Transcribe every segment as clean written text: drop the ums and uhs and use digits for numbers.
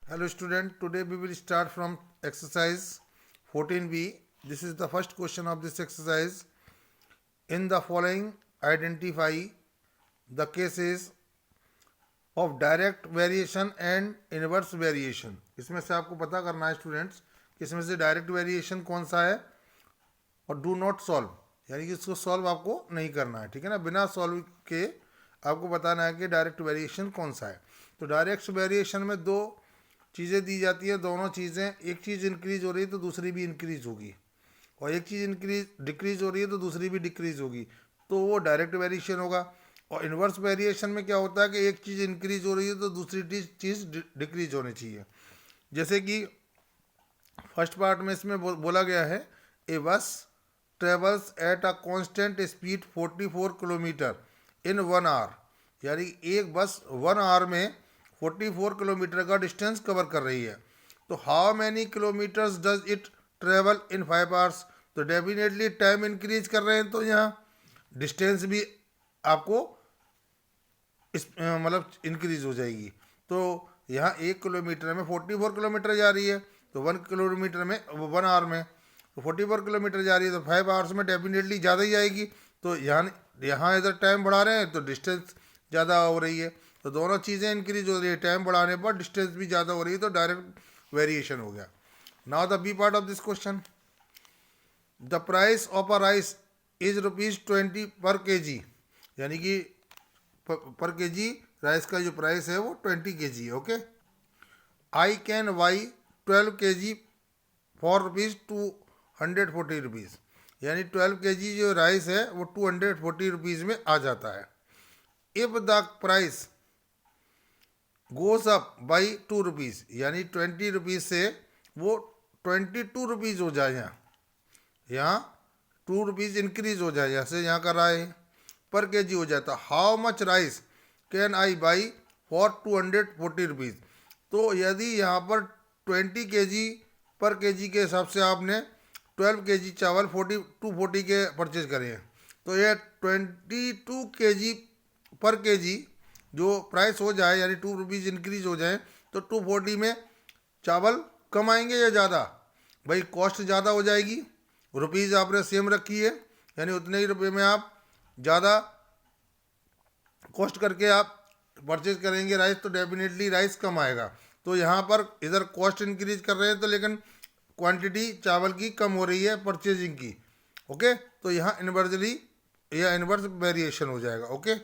Hello student, today we will start from exercise 14b. This is the first question of this exercise. In the following, identify the cases of direct variation and inverse variation. इसमें से आपको पता करना है students कि इसमें से direct variation कौन सा है और डू नॉट सॉल्व, यानी कि इसको सॉल्व आपको नहीं करना है, ठीक है ना। बिना सॉल्व के आपको बताना है कि डायरेक्ट वेरिएशन कौन सा है। तो डायरेक्ट वेरिएशन में दो चीज़ें दी जाती है, दोनों चीज़ें, एक चीज़ इंक्रीज हो रही है तो दूसरी भी इंक्रीज होगी, और एक चीज़ इंक्रीज डिक्रीज हो रही है तो दूसरी भी डिक्रीज होगी, तो वो डायरेक्ट वेरिएशन होगा। और इन्वर्स वेरिएशन में क्या होता है कि एक चीज़ इंक्रीज हो रही है तो दूसरी चीज़ डिक्रीज होनी चाहिए। जैसे कि फर्स्ट पार्ट में इसमें बोला गया है, a bus travels at a constant speed 44 kilometre in 1 hour, यानी एक बस 1 आवर में 44 किलोमीटर का डिस्टेंस कवर कर रही है। तो how many kilometres does it travel in 5 hours, तो डेफिनेटली टाइम इंक्रीज कर रहे हैं तो यहाँ डिस्टेंस भी आपको इस मतलब इंक्रीज हो जाएगी। तो यहाँ 1 किलोमीटर में 44 किलोमीटर जा रही है, तो 1 किलोमीटर में 1 आवर में तो 44 किलोमीटर जा रही है, तो 5 आवर्स में डेफिनेटली ज़्यादा ही आएगी। तो यहाँ इधर टाइम बढ़ा रहे हैं तो डिस्टेंस ज़्यादा हो रही है, तो दोनों चीज़ें इंक्रीज हो रही है, टाइम बढ़ाने पर डिस्टेंस भी ज़्यादा हो रही है, तो डायरेक्ट वेरिएशन हो गया। Now the B part of this question, the price of a rice is ₹20 per KG, यानी कि पर केजी राइस का जो प्राइस है वो 20 kg है। Okay, I can Y 12 kg for ₹240, यानी 12 kg जो राइस है वो 240 में आ जाता है। If the price goes up by ₹2, यानी 20 से वो 22 हो जाए, यहाँ ₹2 इंक्रीज हो जाए, जैसे यहाँ का राय पर केजी हो जाता। How much rice can I by for ₹240, तो यदि यहाँ पर 20 kg पर केजी के हिसाब से आपने 12 kg चावल 240 के परचेज करे हैं, तो ये 22 kg पर केजी जो प्राइस हो जाए, यानी ₹2 इंक्रीज हो जाए, तो 240 में चावल कम आएंगे या ज़्यादा? भाई कॉस्ट ज़्यादा हो जाएगी, रुपीज़ आपने सेम रखी है, यानी उतने ही रुपये में आप ज़्यादा कॉस्ट करके आप परचेज करेंगे राइस, तो डेफिनेटली राइस कम आएगा। तो यहाँ पर इधर कॉस्ट इंक्रीज कर रहे हैं तो लेकिन क्वांटिटी चावल की कम हो रही है परचेजिंग की। ओके, तो यहाँ इन्वर्सली या इन्वर्स वेरिएशन हो जाएगा। Okay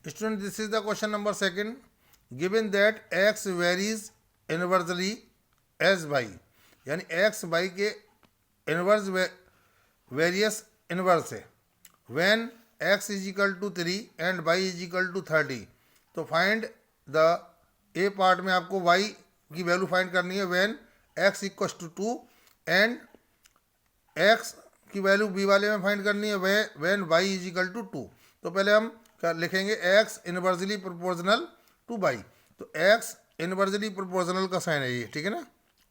student, this is the question number second, given that X varies inversely as Y, यानी एक्स वाई के इन्वर्स वेरियस इन्वर्स है। When x is equal to 3 and y is equal to 30, तो find the A part में आपको y की value find करनी है when x equal to 2 and x की वैल्यू b वाले में फाइंड करनी है when y is equal to 2। तो पहले हम लिखेंगे x inversely proportional to y, तो x इनवर्सली प्रोपोर्शनल का साइन है ये, ठीक है ना,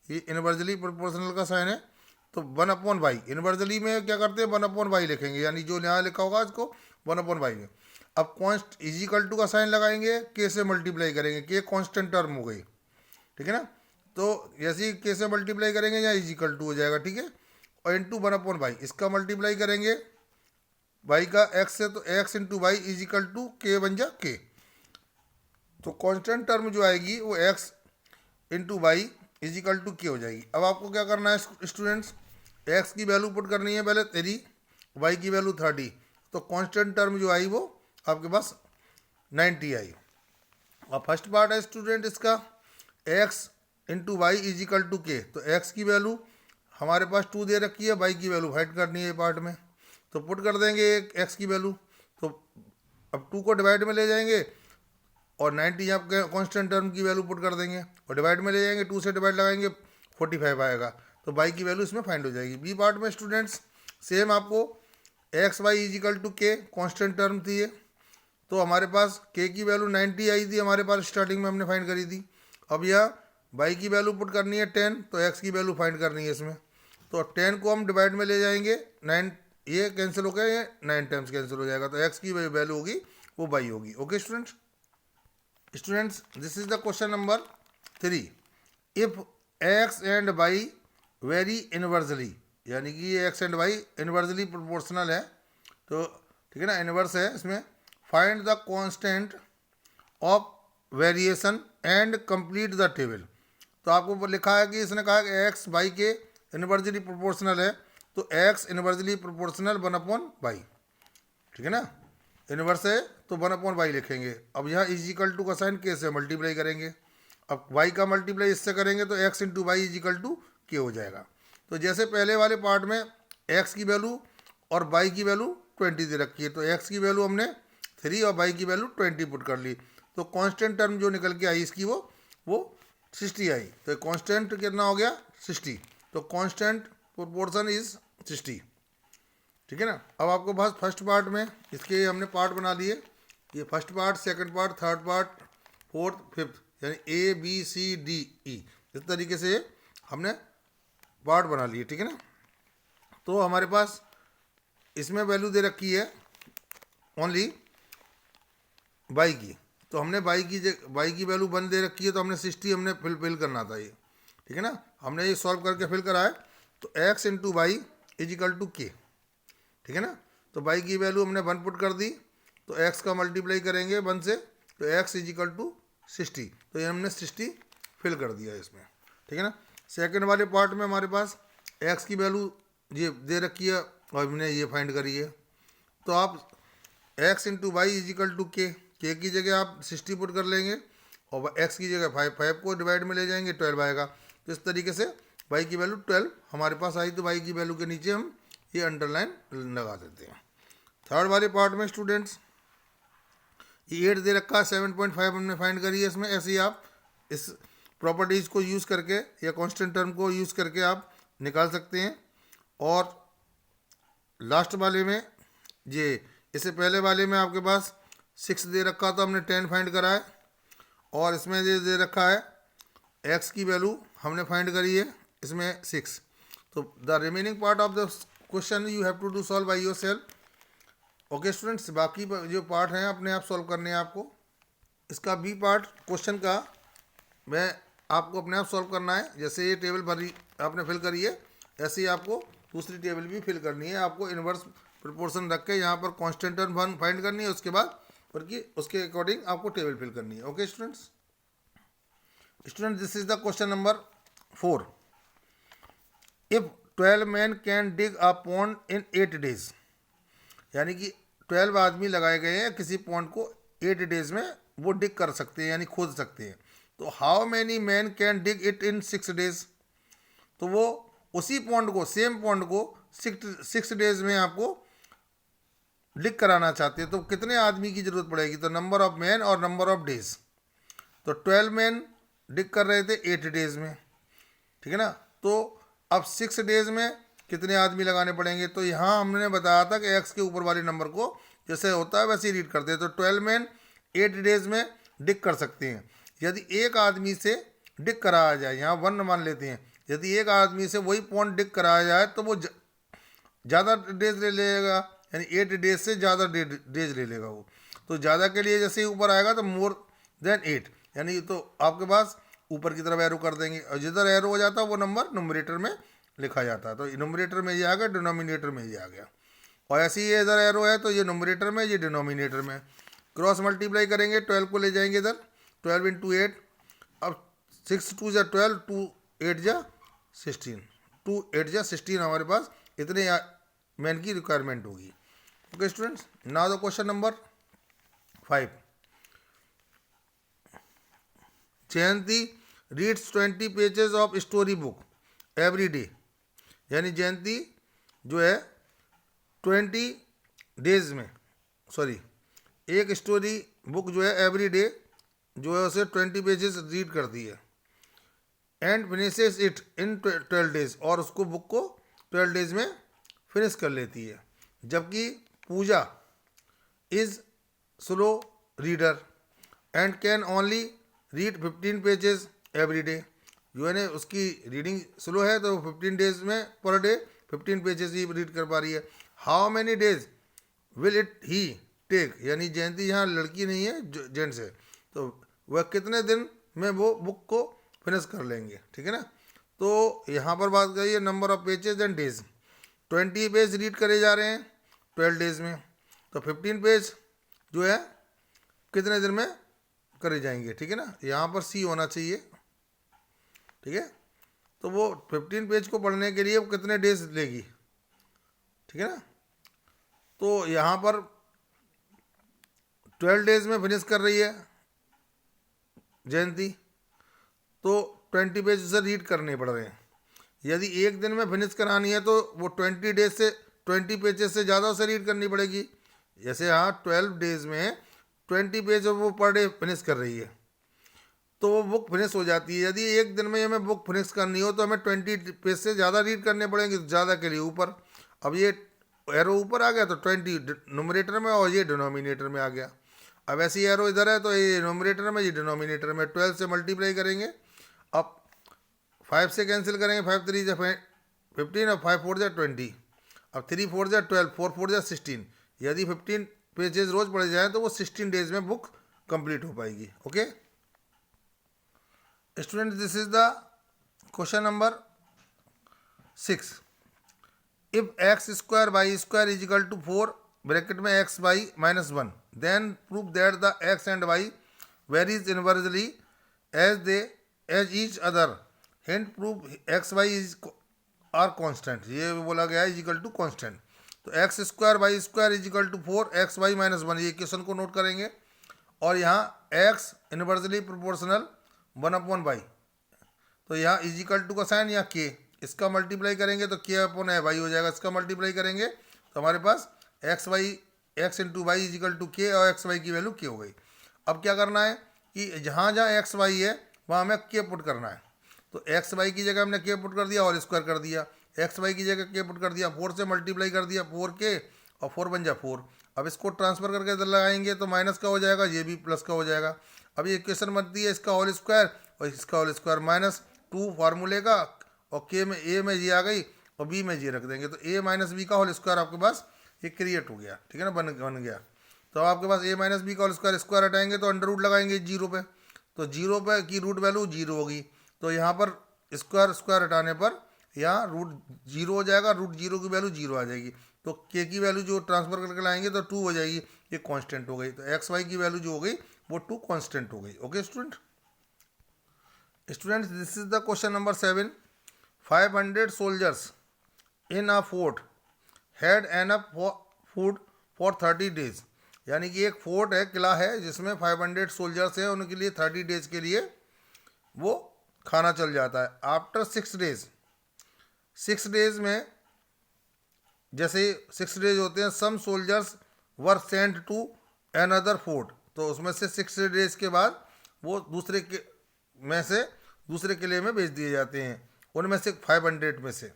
ये इनवर्सली प्रोपोर्शनल का साइन है। तो 1/y इनवर्सली में क्या करते हैं 1/y लिखेंगे, यानी जो यहाँ लिखा होगा इसको 1/y में। अब कॉन्स्ट इजिकल टू का साइन लगाएंगे, के से मल्टीप्लाई करेंगे, के कांस्टेंट टर्म हो गई, ठीक है ना। तो जैसे ही के से मल्टीप्लाई करेंगे यहाँ इजिकल टू हो जाएगा, ठीक है, और इंटू 1/y, इसका मल्टीप्लाई करेंगे y का x से, तो x into Y is equal to K बन जा के। तो कांस्टेंट टर्म जो आएगी वो x into Y is equal to K हो जाएगी। अब आपको क्या करना है स्टूडेंट्स, x की वैल्यू पुट करनी है पहले 3, y की वैल्यू 30, तो कांस्टेंट टर्म जो आई वो आपके पास 90 आई। अब फर्स्ट पार्ट है स्टूडेंट इसका, x into Y is equal to K, तो x की वैल्यू हमारे पास 2 दे रखी है, y की वैल्यू फाइंड करनी है पार्ट में, तो पुट कर देंगे x की वैल्यू। तो अब 2 को डिवाइड में ले जाएंगे और 90 यहाँ कांस्टेंट टर्म की वैल्यू पुट कर देंगे और डिवाइड में ले जाएंगे, 2 से डिवाइड लगाएंगे 45 आएगा, तो y की वैल्यू इसमें फाइंड हो जाएगी। बी पार्ट में स्टूडेंट्स सेम आपको एक्स वाई इजिकल टू के कांस्टेंट टर्म थी ये, तो हमारे पास k की वैल्यू 90 आई थी हमारे पास स्टार्टिंग में हमने फाइंड करी थी। अब यहाँ y की वैल्यू पुट करनी है 10, तो x की वैल्यू फाइंड करनी है इसमें, तो 10 को हम डिवाइड में ले जाएंगे, 9 ये कैंसिल हो गया, ये 9 टाइम्स कैंसिल हो जाएगा, तो x की वैल्यू होगी वो y होगी। Okay students, this is the question number 3 if X and Y vary inversely, यानी कि ये X and Y inversely proportional है, तो ठीक है ना, इनवर्स है इसमें। Find the constant of variation and complete the table. तो आपको ऊपर लिखा है कि इसने कहा कि एक्स वाई के इनवर्सली प्रोपोर्शनल है, तो एक्स इनवर्सली प्रोपोर्शनल 1/y, ठीक है ना, इनवर्स है तो 1/y लिखेंगे। अब यहाँ इजिकल टू का साइन के से मल्टीप्लाई करेंगे। अब y का मल्टीप्लाई इससे करेंगे तो x into Y is equal to K हो जाएगा। तो जैसे पहले वाले पार्ट में x की वैल्यू और y की वैल्यू 20 दे रखी है, तो x की वैल्यू हमने 3 और y की वैल्यू 20 पुट कर ली, तो कांस्टेंट टर्म जो निकल के आई इसकी वो 60 आई। तो कांस्टेंट कितना हो गया 60, तो कांस्टेंट प्रोपोर्शन इज 60, ठीक है ना। अब आपको पास फर्स्ट पार्ट में इसके हमने पार्ट बना लिए, ये first part, second part, third part, fourth, fifth, यानी A B C D E, इस तरीके से हमने पार्ट बना लिए, ठीक है ना। तो हमारे पास इसमें वैल्यू दे रखी है ओनली y की, तो हमने y की वैल्यू 1 दे रखी है, तो हमने 60 हमने फिल करना था ये, ठीक है ना। हमने ये सॉल्व करके फिल करा है, तो x into Y is equal to K, ठीक है ना। तो y की वैल्यू हमने 1 पुट कर दी, तो x का मल्टीप्लाई करेंगे 1 से, तो x इजिकल टू 60, तो ये हमने 60 फिल कर दिया इसमें, ठीक है ना। सेकंड वाले पार्ट में हमारे पास x की वैल्यू ये दे रखी है और हमने ये फाइंड करी है, तो आप x into Y is equal to K की जगह आप 60 पुट कर लेंगे और x की जगह 5 को डिवाइड में ले जाएंगे, 12 आएगा। तो इस तरीके से y की वैल्यू 12 हमारे पास आई, तो y की वैल्यू के नीचे हम ये अंडरलाइन लगा देते हैं। थर्ड वाले पार्ट में स्टूडेंट्स ये 8 दे रखा है, 7.5 हमने फाइंड करी है इसमें। ऐसे ही आप इस प्रॉपर्टीज़ को यूज़ करके या कांस्टेंट टर्म को यूज़ करके आप निकाल सकते हैं। और लास्ट वाले में ये इससे पहले वाले में आपके पास 6 दे रखा था, हमने 10 फाइंड करा है, और इसमें ये दे रखा है x की वैल्यू हमने फाइंड करी है इसमें 6। तो the remaining part of the question you have to do solve by yourself. Okay students, बाकी जो पार्ट हैं अपने आप सॉल्व करने हैं आपको। इसका बी पार्ट क्वेश्चन का मैं आपको अपने आप सॉल्व करना है। जैसे ये टेबल भरी आपने फिल करी है, ऐसे ही आपको दूसरी टेबल भी फिल करनी है। आपको इनवर्स प्रोपोर्शन रख के यहाँ पर कांस्टेंट टर्म फाइंड करनी है, उसके बाद बल्कि उसके अकॉर्डिंग आपको टेबल फिल करनी है। Okay students, this is the question number 4। If 12 man can dig a pond in 8 days, यानी कि 12 आदमी लगाए गए हैं किसी पॉन्ड को 8 डेज में वो डिग कर सकते हैं, यानी खोद सकते हैं। तो how many man can dig it in 6 days, तो वो उसी पॉन्ड को, सेम पॉन्ड को 6 डेज में आपको डिग कराना चाहते हैं, तो कितने आदमी की जरूरत पड़ेगी। तो नंबर ऑफ मैन और नंबर ऑफ डेज, तो 12 मैन डिग कर रहे थे 8 डेज में, ठीक है ना। तो अब 6 डेज में कितने आदमी लगाने पड़ेंगे। तो यहाँ हमने बताया था कि x के ऊपर वाले नंबर को जैसे होता है वैसे ही रीड करते हैं। तो 12 मैन 8 डेज में डिग कर सकते हैं। यदि एक आदमी से डिग कराया जाए, यहाँ 1 मान लेते हैं, यदि एक आदमी से वही पॉइंट डिग कराया जाए तो वो ज़्यादा डेज ले लेगा, यानी 8 डेज से ज़्यादा डेज ले लेगा वो। तो ज़्यादा के लिए जैसे ही ऊपर आएगा तो मोर देन 8, यानी तो आपके पास ऊपर की तरफ एरो कर देंगे, और जिधर एरो हो जाता है वो नंबर न्यूमरेटर में लिखा जाता है। तो न्यूमरेटर में ये आ गया, डिनोमिनेटर में ये आ गया। और ऐसे ही इधर एरो है तो ये न्यूमरेटर में, ये डिनोमिनेटर में। क्रॉस मल्टीप्लाई करेंगे, 12 को ले जाएंगे इधर, 12 इंटू 8, अब 6 2 जा 12, 2 8 जा 16, 2 8 जा 16 हमारे पास इतने मैन की रिक्वायरमेंट होगी। Okay students, now the question number 5। Jayanti reads 20 pages of story book every day, यानी जयंती जो है 20 डेज में, एक स्टोरी बुक जो है एवरी डे जो है उसे 20 पेजेस रीड करती है। And finishes it in 12 days, और उसको बुक को 12 डेज में फिनिश कर लेती है। जबकि Pooja is slow reader and can only read 15 pages every day, जो है ना उसकी रीडिंग स्लो है तो 15 डेज में पर डे 15 पेजेस ही रीड कर पा रही है। How many days will it he take, यानी जयंती यहाँ लड़की नहीं है जेंट्स है, तो वह कितने दिन में वो बुक को फिनिश कर लेंगे, ठीक है ना। तो यहाँ पर बात करिए number of pages and days, 20 page read करे जा रहे हैं 12 डेज में, तो 15 पेज जो है कितने दिन में करे जाएंगे, ठीक है ना। यहाँ पर सी होना चाहिए, ठीक है। तो वो 15 पेज को पढ़ने के लिए वो कितने डेज लेगी, ठीक है ना। तो यहाँ पर 12 डेज में फिनिश कर रही है जयंती, तो 20 पेज उसे रीड करने पड़ रहे हैं। यदि एक दिन में फिनिश करानी है तो वो 20 डेज से 20 पेजेस से ज़्यादा उसे रीड करनी पड़ेगी। जैसे यहाँ 12 डेज में 20 पेज वो पर डे फिनिश कर रही है, तो वो बुक फिनिश हो जाती है। यदि एक दिन में हमें बुक फिनिश करनी हो तो हमें 20 पेज से ज़्यादा रीड करने पड़ेंगे, ज़्यादा के लिए ऊपर। अब ये एरो ऊपर आ गया तो 20 न्यूमरेटर में और ये डिनोमिनेटर में आ गया। अब ऐसी एरो इधर है तो ये न्यूमरेटर में, ये डिनोमिनेटर में, 12 से मल्टीप्लाई करेंगे। अब 5 से कैंसिल करेंगे, 5 3 जा 15 और 5 4 जा 20, अब 3 4 जा 12, 4 4 जा 16। यदि 15 पेजेस रोज पढ़े जाएँ तो वो 16 डेज में बुक कंप्लीट हो पाएगी। Okay student, this is the question number 6। If X square Y square is equal to 4 bracket में X Y -1, then prove that the X and Y varies inversely as each other, hint prove X Y is are constant. ये बोला गया है is equal to constant. तो X square Y square is equal to 4 X Y -1, ये question को note करेंगे। और यहाँ एक्स इनवर्सली प्रोपोर्शनल 1/y, तो यहाँ इज इक्वल टू का साइन या के, इसका मल्टीप्लाई करेंगे तो के अपॉन वाई हो जाएगा। इसका मल्टीप्लाई करेंगे तो हमारे पास X into Y is equal to K, और एक्स वाई की वैल्यू के हो गई। अब क्या करना है कि जहाँ जहाँ एक्स वाई है वहाँ हमें के पुट करना है। तो एक्स वाई की जगह हमने के पुट कर दिया और स्क्वायर कर दिया, एक्स वाई की जगह के पुट कर दिया, 4 से मल्टीप्लाई कर दिया 4 के, और 4 बन जा 4। अब इसको ट्रांसफर करके इधर लगाएंगे तो माइनस का हो जाएगा, ये भी प्लस का हो जाएगा। अब ये इक्वेशन बनती है इसका होल स्क्वायर और इसका होल स्क्वायर -2 फार्मूले का, और के में ए में ये आ गई और बी में ये रख देंगे, तो ए माइनस बी का होल स्क्वायर आपके पास ये क्रिएट हो गया, ठीक है ना, बन गया। तो आपके पास ए माइनस बी का होल स्क्वायर, स्क्वायर हटाएंगे तो अंडर रूट लगाएंगे 0 पे, तो 0 पे की रूट वैल्यू 0 होगी। तो यहाँ पर स्क्वायर हटाने पर यहाँ रूट 0 हो जाएगा, रूट 0 की वैल्यू 0 आ जाएगी। तो के की वैल्यू जो ट्रांसफर करके लाएंगे तो 2 हो जाएगी, ये कांस्टेंट हो गई। तो एक्स वाई की वैल्यू जो हो गई वो 2 कांस्टेंट हो गई। Okay student, this is the question number 7। 500 soldiers in a fort had enough food for 30 days, यानी कि एक फोर्ट है, किला है जिसमें 500 सोल्जर्स हैं, उनके लिए 30 डेज के लिए वो खाना चल जाता है। आफ्टर 6 डेज, 6 डेज में जैसे 6 डेज होते हैं, some soldiers were sent to another fort, तो उसमें से 6 डेज के बाद वो दूसरे किले में भेज दिए जाते हैं, उनमें से 500 में से।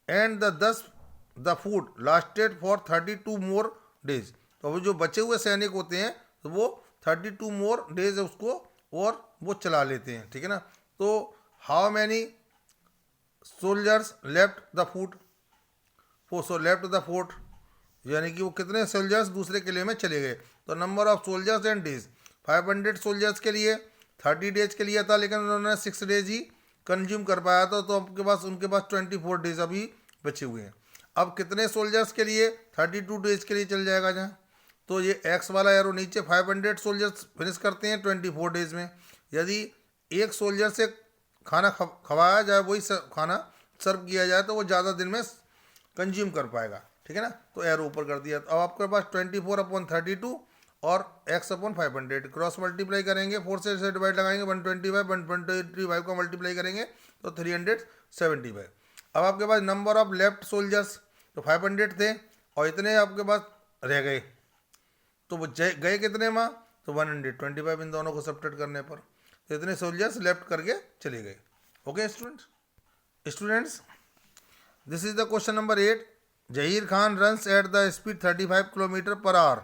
And the food lasted for 32 more days, तो वो जो बचे हुए सैनिक होते हैं तो वो 32 मोर डेज उसको और वो चला लेते हैं, ठीक है ना। तो how many soldiers left the fort, यानी कि वो कितने सोल्जर्स दूसरे किले में चले गए। तो number of soldiers and days, 500 soldiers के लिए 30 डेज के लिए था, लेकिन उन्होंने 6 डेज ही कंज्यूम कर पाया था, तो उनके पास 24 डेज अभी बचे हुए हैं। अब कितने सोल्जर्स के लिए, 32 डेज के लिए चल जाएगा जहाँ, तो ये एक्स वाला एरो नीचे 500 सोल्जर्स फिनिश करते हैं 24 डेज में। यदि एक सोल्जर से खाना खवाया जाए, वही खाना सर्व किया जाए, तो वो ज़्यादा दिन में कंज्यूम कर पाएगा, ठीक है ना। तो एरो ऊपर कर दिया। तो अब आपके पास 24/32 और x/500 क्रॉस मल्टीप्लाई करेंगे, 4 से डिवाइड लगाएंगे, 125 का मल्टीप्लाई करेंगे तो 375। अब आपके पास नंबर ऑफ लेफ्ट सोल्जर्स, तो 500 थे और इतने आपके पास रह गए, तो वो गए कितने माँ, तो 125 इन दोनों को सब्ट्रैक्ट करने पर, तो इतने सोल्जर्स लेफ्ट करके चले गए। Okay students, this is the question number 8। Zaheer Khan runs at the speed 35 kilometre per hour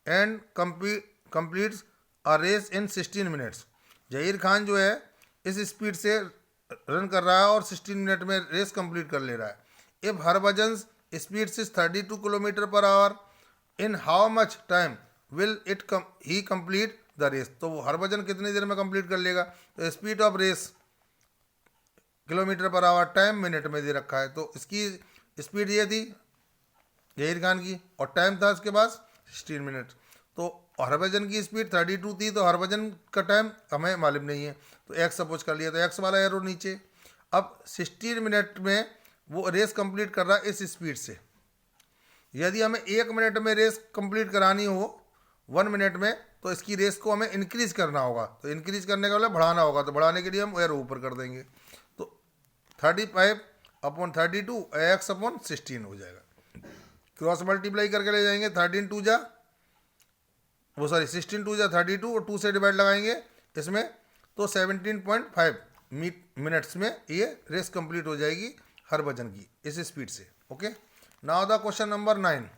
and completes a race in 16 minutes. Zaheer Khan जो है इस स्पीड से रन कर रहा है और 16 मिनट में रेस कंप्लीट कर ले रहा है। If Harbhajan speed is 32 kilometre per hour, in how much time will he complete the race, तो वो हरभजन कितनी देर में कंप्लीट कर लेगा। तो speed of race kilometre per hour, time minute में दे रखा है, तो इसकी स्पीड ये थी जहीर खान की, और टाइम था इसके पास 16 मिनट। तो हरभजन की स्पीड 32 थी, तो हरभजन का टाइम हमें मालूम नहीं है, तो एक्स सपोज कर लिया, तो एक्स वाला एरो नीचे। अब 16 मिनट में वो रेस कंप्लीट कर रहा है इस स्पीड से। यदि हमें 1 मिनट में रेस कंप्लीट करानी हो 1 मिनट में, तो इसकी रेस को हमें इंक्रीज करना होगा, तो इंक्रीज करने का मतलब बढ़ाना होगा, तो बढ़ाने के लिए हम एरो ऊपर कर देंगे, तो 35/32 x/16 हो जाएगा। क्रॉस मल्टीप्लाई करके ले जाएंगे, 16 2 जा 32 और 2 से डिवाइड लगाएंगे इसमें, तो 17.5 मिनट्स में ये रेस कंप्लीट हो जाएगी हरभजन की इस स्पीड से। Okay, now the question number 9।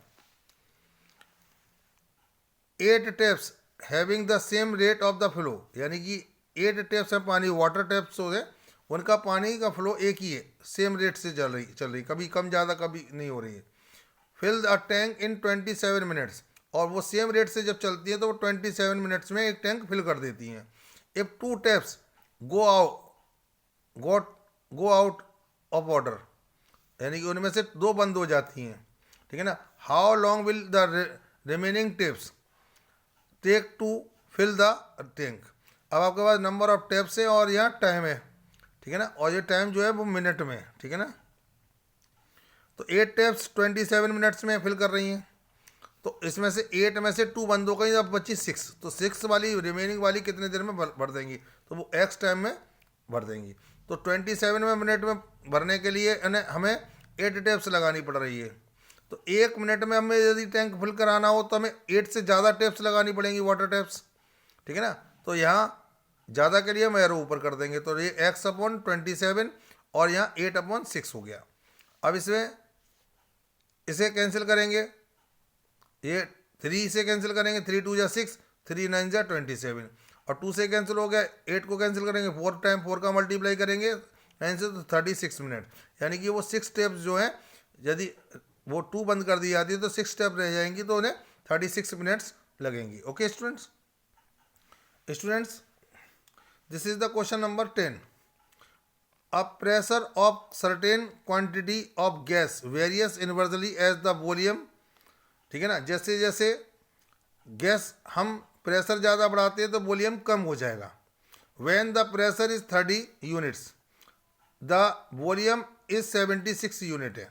8 taps having the same rate of the flow, यानी कि 8 टैप्स हैं पानी, वाटर टैप्स हो गए, उनका पानी का फ्लो एक ही है, सेम रेट से चल रही, कभी कम ज़्यादा कभी नहीं हो रही है। Fill the tank in 27 minutes, और वो सेम रेट से जब चलती है तो वो 27 मिनट्स में एक टैंक फिल कर देती हैं। If 2 taps go out of order, यानी कि उनमें से 2 बंद हो जाती हैं, ठीक है ना। How long will the remaining taps take to fill the tank. अब आपके पास नंबर ऑफ टैप्स है और यहाँ टाइम है, ठीक है ना, और ये टाइम जो है वो मिनट में है, ठीक है ना। तो 8 टैप्स 27 मिनट्स में फिल कर रही हैं, तो इसमें से 8 में से 2 बंद हो गई, अब बची 6, तो 6 वाली रिमेनिंग वाली कितने देर में भर देंगी, तो वो एक्स टाइम में भर देंगी। तो 27 मिनट में भरने के लिए हमें 8 टैप्स लगानी पड़ रही है, तो 1 मिनट में हमें यदि टैंक फिल कराना हो तो हमें 8 से ज़्यादा टैप्स लगानी पड़ेंगी, वाटर टैप्स, ठीक है ना। तो यहाँ ज़्यादा के लिए हम एरो ऊपर कर देंगे, तो ये x/27 और यहाँ 8/6 हो गया। अब इसे कैंसिल करेंगे, ये 3 से कैंसिल करेंगे, 3 2 जा 6, 3 9 जा 27, और 2 से कैंसिल हो गया, 8 को कैंसिल करेंगे, 4 टाइम 4 का मल्टीप्लाई करेंगे 9 से, तो 36 मिनट, यानी कि वो 6 स्टेप्स जो हैं, यदि वो 2 बंद कर दी जाती है तो 6 स्टेप रह जाएंगी, तो उन्हें 36 मिनट्स लगेंगी। Okay students, this is the question number 10। A pressure of certain quantity of gas varies inversely as the volume, ठीक है ना। जैसे जैसे गैस हम प्रेशर ज़्यादा बढ़ाते हैं तो वॉल्यूम कम हो जाएगा। When the pressure is 30 units, the volume is 76 unit है।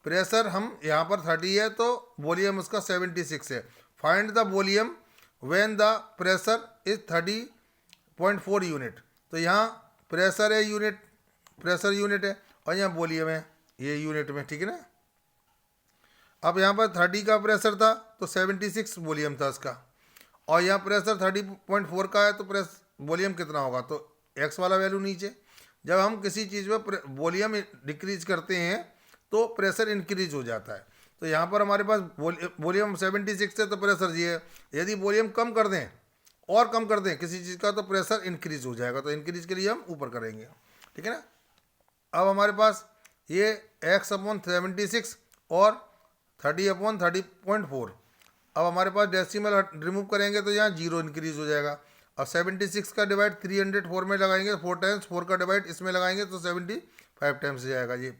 प्रेशर हम यहाँ पर 30 है तो वॉल्यूम उसका 76 है। Find the volume when the pressure is 30.4 unit, तो यहाँ प्रेशर है यूनिट, प्रेशर यूनिट है, और यहाँ वॉल्यूम है ये यूनिट में, ठीक है ना। अब यहाँ पर 30 का प्रेशर था तो 76 वॉल्यूम था उसका, और यहाँ प्रेशर 30.4 का है, तो वॉल्यूम कितना होगा, तो एक्स वाला वैल्यू नीचे। जब हम किसी चीज़ में वॉल्यूम डिक्रीज करते हैं तो प्रेशर इंक्रीज हो जाता है, तो यहाँ पर हमारे पास वॉल्यूम 76 है तो प्रेशर ये है। यदि वॉल्यूम कम कर दें और कम कर दें किसी चीज़ का तो प्रेशर इंक्रीज हो जाएगा, तो इंक्रीज के लिए हम ऊपर करेंगे, ठीक है ना। अब हमारे पास ये x/76 और 30/30.4, अब हमारे पास डेसिमल रिमूव करेंगे तो यहाँ 0 इंक्रीज हो जाएगा। अब 76 का डिवाइड 304 में लगाएंगे, 4 टाइम्स, 4 का डिवाइड इसमें लगाएंगे तो 75 टाइम्स जाएगा ये,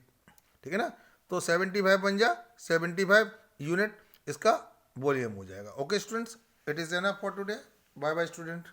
ठीक है ना। तो 75 बन जा 75 यूनिट इसका वॉल्यूम हो जाएगा। Okay students, it is enough for today. Bye bye student.